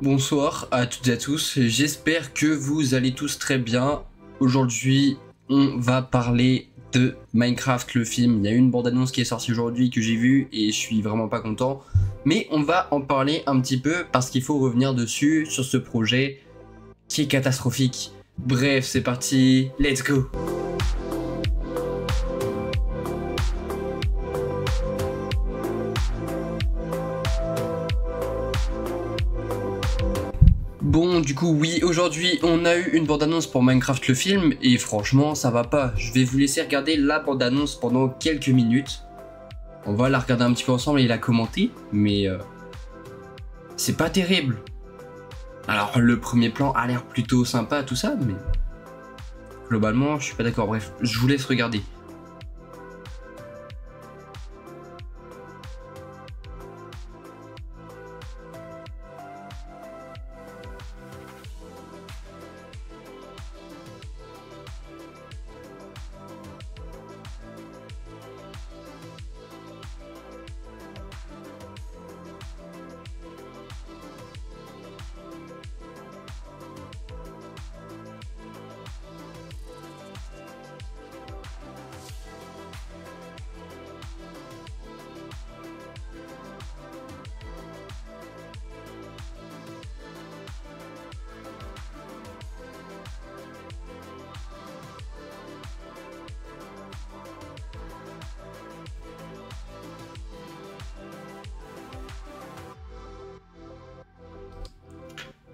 Bonsoir à toutes et à tous, j'espère que vous allez tous très bien. Aujourd'hui, on va parler de Minecraft, le film. Il y a une bande-annonce qui est sortie aujourd'hui que j'ai vue et je suis vraiment pas content. Mais on va en parler un petit peu parce qu'il faut revenir dessus, sur ce projet qui est catastrophique. Bref, c'est parti, let's go! Bon, du coup, oui, aujourd'hui, on a eu une bande-annonce pour Minecraft le film, et franchement, ça va pas. Je vais vous laisser regarder la bande-annonce pendant quelques minutes. On va la regarder un petit peu ensemble et la commenter, mais c'est pas terrible. Alors, le premier plan a l'air plutôt sympa, tout ça, mais globalement, je suis pas d'accord. Bref, je vous laisse regarder.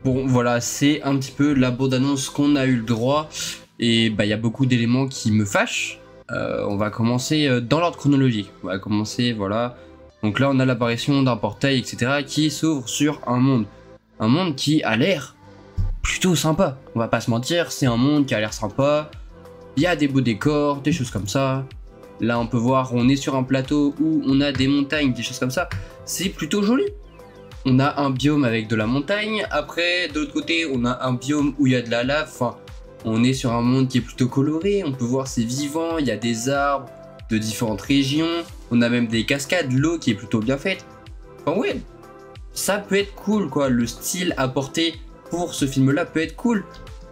Bon, voilà, c'est un petit peu la bande-annonce qu'on a eu le droit. Et bah, il y a beaucoup d'éléments qui me fâchent. On va commencer dans l'ordre chronologique. On va commencer, voilà. Donc là, on a l'apparition d'un portail, etc. qui s'ouvre sur un monde. Un monde qui a l'air plutôt sympa. On va pas se mentir, c'est un monde qui a l'air sympa. Il y a des beaux décors, des choses comme ça. Là, on peut voir, on est sur un plateau où on a des montagnes, des choses comme ça. C'est plutôt joli. On a un biome avec de la montagne. Après, de l'autre côté, on a un biome où il y a de la lave. Enfin, on est sur un monde qui est plutôt coloré. On peut voir c'est vivant. Il y a des arbres de différentes régions. On a même des cascades, l'eau qui est plutôt bien faite. Enfin, ouais, ça peut être cool, quoi. Le style apporté pour ce film-là peut être cool.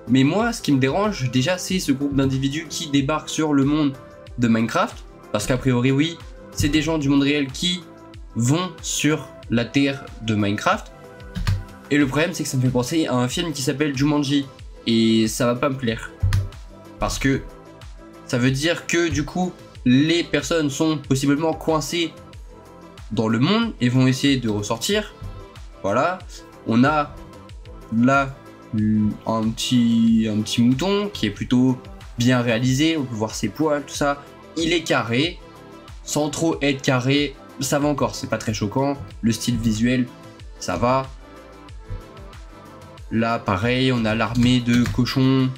Mais moi, ce qui me dérange, déjà, c'est ce groupe d'individus qui débarquent sur le monde de Minecraft. Parce qu'a priori, oui, c'est des gens du monde réel qui vont sur la terre de Minecraft. Et le problème, c'est que ça me fait penser à un film qui s'appelle Jumanji. Et ça va pas me plaire. Parce que ça veut dire que du coup, les personnes sont possiblement coincées dans le monde et vont essayer de ressortir. Voilà. On a là un petit mouton qui est plutôt bien réalisé. On peut voir ses poils, tout ça. Il est carré. Sans trop être carré, ça va encore, c'est pas très choquant. Le style visuel, ça va. Là, pareil, on a l'armée de cochons.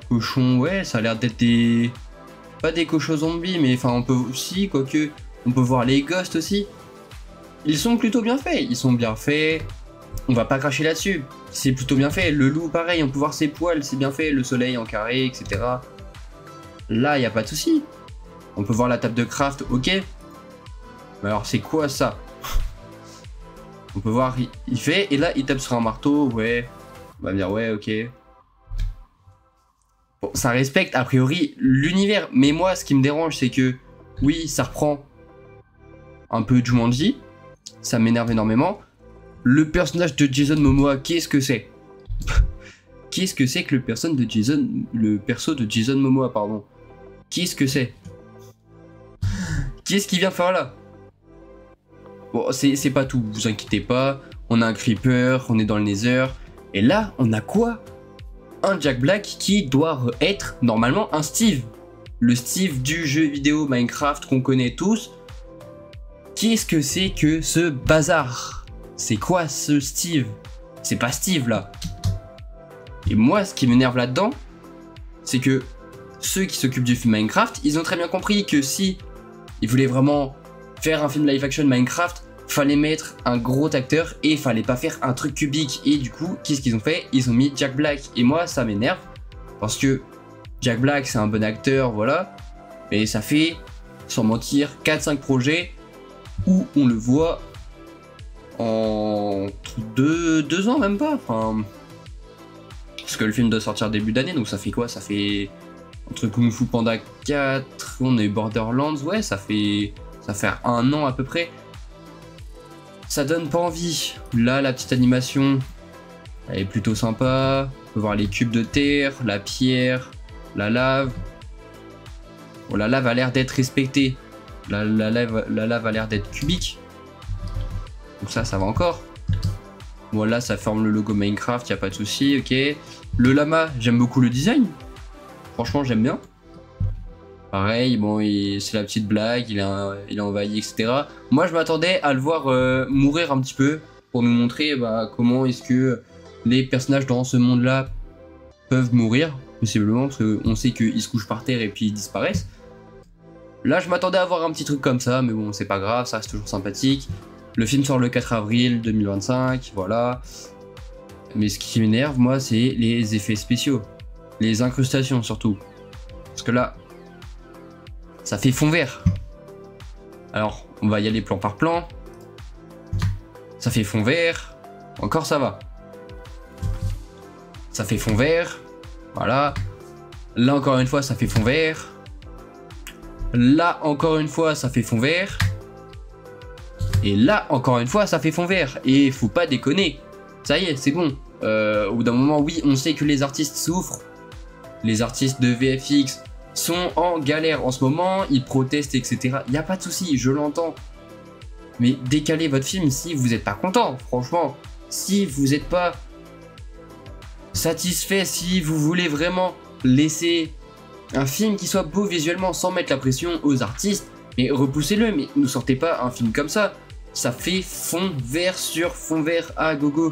Cochons, ouais, ça a l'air d'être des... Pas des cochons zombies, mais enfin, on peut aussi, quoique... On peut voir les ghosts aussi. Ils sont plutôt bien faits, ils sont bien faits. On va pas cracher là-dessus. C'est plutôt bien fait. Le loup, pareil, on peut voir ses poils, c'est bien fait. Le soleil en carré, etc. Là, il n'y a pas de souci. On peut voir la table de craft, ok. Mais alors c'est quoi ça? On peut voir, il fait, et là il tape sur un marteau, ouais. On va me dire ouais, ok. Bon, ça respecte a priori l'univers, mais moi ce qui me dérange c'est que, oui, ça reprend un peu Jumanji, ça m'énerve énormément. Le personnage de Jason Momoa, qu'est-ce que c'est? Qu'est-ce que c'est que le perso de Jason Momoa, pardon? Qu'est-ce que c'est? Qu'est-ce qu'il vient faire là? Bon, c'est pas tout, vous inquiétez pas. On a un creeper, on est dans le nether. Et là, on a quoi? Un Jack Black qui doit être normalement un Steve. Le Steve du jeu vidéo Minecraft qu'on connaît tous. Qu'est-ce que c'est que ce bazar? C'est quoi ce Steve? C'est pas Steve là. Et moi, ce qui m'énerve là-dedans, c'est que ceux qui s'occupent du film Minecraft, ils ont très bien compris que si ils voulaient vraiment faire un film live action Minecraft, fallait mettre un gros acteur et fallait pas faire un truc cubique. Et du coup, qu'est-ce qu'ils ont fait? Ils ont mis Jack Black. Et moi, ça m'énerve parce que Jack Black, c'est un bon acteur, voilà. Mais ça fait, sans mentir, 4-5 projets où on le voit en 2 ans, même pas. Enfin, parce que le film doit sortir début d'année, donc ça fait quoi? Ça fait entre Kung Fu Panda 4, on a eu Borderlands, ouais, ça fait 1 an à peu près. Ça donne pas envie. Là, la petite animation, elle est plutôt sympa. On peut voir les cubes de terre, la pierre, la lave. Bon, la lave a l'air d'être respectée. La lave a l'air d'être cubique. Donc ça va encore. Bon, là, ça forme le logo Minecraft, y a pas de souci, ok. Le lama, j'aime beaucoup le design. Franchement, j'aime bien. Pareil, bon, c'est la petite blague, il est envahi, etc. Moi, je m'attendais à le voir mourir un petit peu pour nous montrer comment est-ce que les personnages dans ce monde-là peuvent mourir, possiblement, parce qu'on sait qu'ils se couchent par terre et puis ils disparaissent. Là, je m'attendais à voir un petit truc comme ça, mais bon, c'est pas grave, ça reste toujours sympathique. Le film sort le 4 avril 2025, voilà. Mais ce qui m'énerve, moi, c'est les effets spéciaux. Les incrustations, surtout. Parce que là, ça fait fond vert. Alors, on va y aller plan par plan. Ça fait fond vert. Encore, ça va. Ça fait fond vert. Voilà. Là, encore une fois, ça fait fond vert. Là, encore une fois, ça fait fond vert. Et là, encore une fois, ça fait fond vert. Et faut pas déconner. Ça y est, c'est bon. Au bout d'un moment, oui, on sait que les artistes souffrent. Les artistes de VFX sont en galère en ce moment. Ils protestent, etc. Il n'y a pas de souci, je l'entends. Mais décalez votre film si vous n'êtes pas content. Franchement, si vous n'êtes pas satisfait, si vous voulez vraiment laisser un film qui soit beau visuellement sans mettre la pression aux artistes, mais repoussez-le, mais ne sortez pas un film comme ça. Ça fait fond vert sur fond vert à gogo.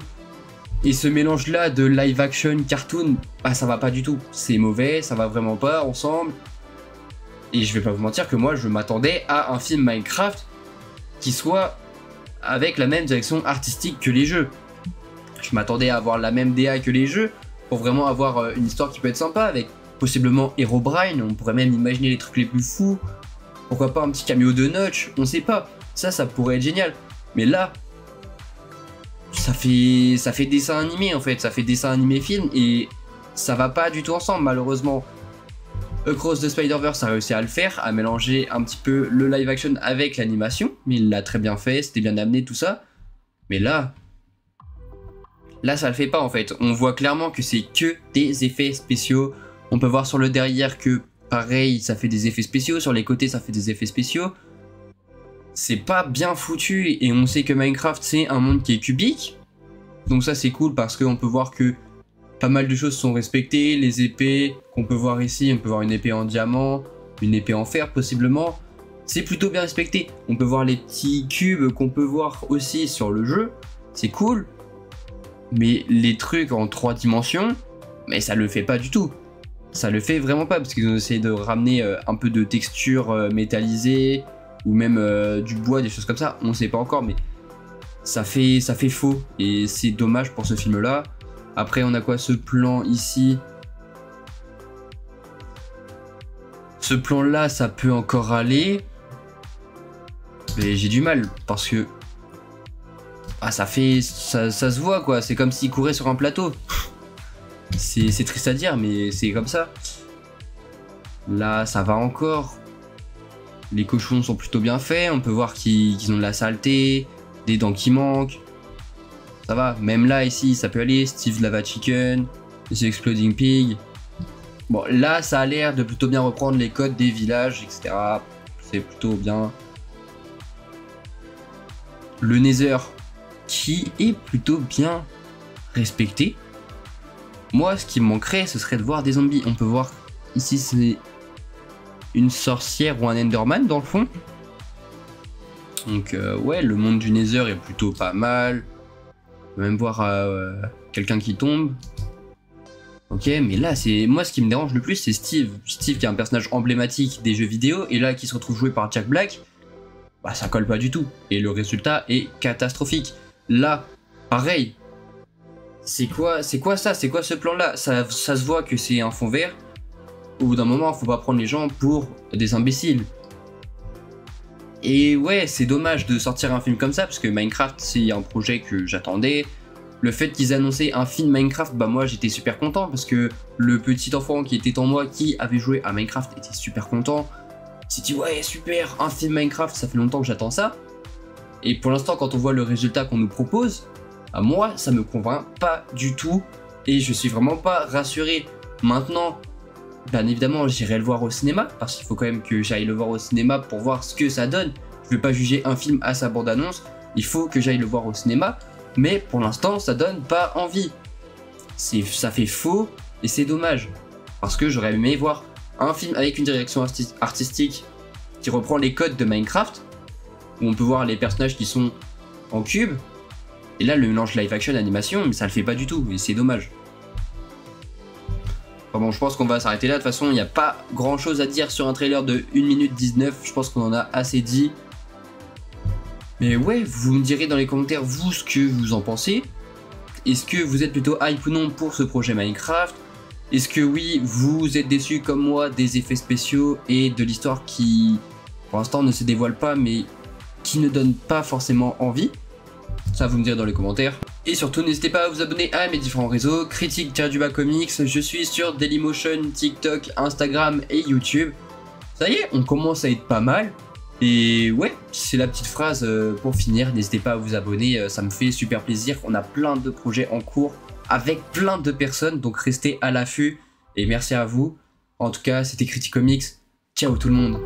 Et ce mélange là de live action cartoon, ça va pas du tout. C'est mauvais, ça va vraiment pas ensemble. Et je vais pas vous mentir que moi je m'attendais à un film Minecraft qui soit avec la même direction artistique que les jeux. Je m'attendais à avoir la même DA que les jeux pour vraiment avoir une histoire qui peut être sympa avec possiblement Herobrine. On pourrait même imaginer les trucs les plus fous. Pourquoi pas un petit cameo de Notch, on sait pas. Ça pourrait être génial. Mais là, ça fait dessin animé en fait. Ça fait dessin animé film et ça va pas du tout ensemble malheureusement. Across the Spider-Verse a réussi à le faire, à mélanger un petit peu le live action avec l'animation. Mais il l'a très bien fait, c'était bien amené tout ça. Mais là, ça le fait pas en fait. On voit clairement que c'est que des effets spéciaux. On peut voir sur le derrière que pareil, ça fait des effets spéciaux. Sur les côtés, ça fait des effets spéciaux. C'est pas bien foutu et on sait que Minecraft c'est un monde qui est cubique. Donc ça c'est cool parce qu'on peut voir que pas mal de choses sont respectées. Les épées qu'on peut voir ici, on peut voir une épée en diamant, une épée en fer possiblement. C'est plutôt bien respecté. On peut voir les petits cubes qu'on peut voir aussi sur le jeu. C'est cool. Mais les trucs en 3 dimensions, mais ça le fait pas du tout. Ça le fait vraiment pas parce qu'ils ont essayé de ramener un peu de texture métallisée ou même du bois, des choses comme ça. On sait pas encore, mais ça fait faux et c'est dommage pour ce film là. Après on a quoi, ce plan ici. Ce plan là ça peut encore aller, mais j'ai du mal parce que ça se voit quoi, c'est comme s'il courait sur un plateau. C'est triste à dire mais c'est comme ça. Là ça va encore. Les cochons sont plutôt bien faits, on peut voir qu'ils ont de la saleté, des dents qui manquent. Ça va, même là ici ça peut aller, Steve Lava Chicken, The Exploding Pig. Bon là ça a l'air de plutôt bien reprendre les codes des villages, etc. C'est plutôt bien. Le Nether qui est plutôt bien respecté. Moi ce qui me manquerait ce serait de voir des zombies. On peut voir ici c'est une sorcière ou un Enderman dans le fond. Donc ouais, le monde du Nether est plutôt pas mal. On peut même voir quelqu'un qui tombe. Ok, mais là c'est moi ce qui me dérange le plus, c'est Steve. Steve qui est un personnage emblématique des jeux vidéo et là qui se retrouve joué par Jack Black. Ça colle pas du tout et le résultat est catastrophique. Là, pareil. C'est quoi ça? C'est quoi ce plan là? Ça se voit que c'est un fond vert. Au bout d'un moment, faut pas prendre les gens pour des imbéciles. Et ouais, c'est dommage de sortir un film comme ça, parce que Minecraft, c'est un projet que j'attendais. Le fait qu'ils annonçaient un film Minecraft, bah moi j'étais super content, parce que le petit enfant qui était en moi, qui avait joué à Minecraft, était super content. Il s'est dit ouais super, un film Minecraft, ça fait longtemps que j'attends ça. Et pour l'instant, quand on voit le résultat qu'on nous propose, bah moi ça me convainc pas du tout, et je suis vraiment pas rassuré. Maintenant, bien évidemment, j'irai le voir au cinéma, parce qu'il faut quand même que j'aille le voir au cinéma pour voir ce que ça donne. Je vais pas juger un film à sa bande-annonce, il faut que j'aille le voir au cinéma, mais pour l'instant, ça donne pas envie. Ça fait faux, et c'est dommage. Parce que j'aurais aimé voir un film avec une direction artistique qui reprend les codes de Minecraft, où on peut voir les personnages qui sont en cube, et là, le mélange live-action animation, mais ça le fait pas du tout, et c'est dommage. Enfin bon, je pense qu'on va s'arrêter là. De toute façon, il n'y a pas grand chose à dire sur un trailer de 1 minute 19. Je pense qu'on en a assez dit. Mais ouais, vous me direz dans les commentaires, vous, ce que vous en pensez. Est-ce que vous êtes plutôt hype ou non pour ce projet Minecraft? Est-ce que oui, vous êtes déçu comme moi des effets spéciaux et de l'histoire qui, pour l'instant, ne se dévoile pas, mais qui ne donne pas forcément envie? Ça, vous me direz dans les commentaires. Et surtout, n'hésitez pas à vous abonner à mes différents réseaux, Critique-du-bas Comics, je suis sur Dailymotion, TikTok, Instagram et YouTube. Ça y est, on commence à être pas mal. Et ouais, c'est la petite phrase pour finir, n'hésitez pas à vous abonner, ça me fait super plaisir. On a plein de projets en cours avec plein de personnes, donc restez à l'affût et merci à vous. En tout cas, c'était Critique Comics, ciao tout le monde.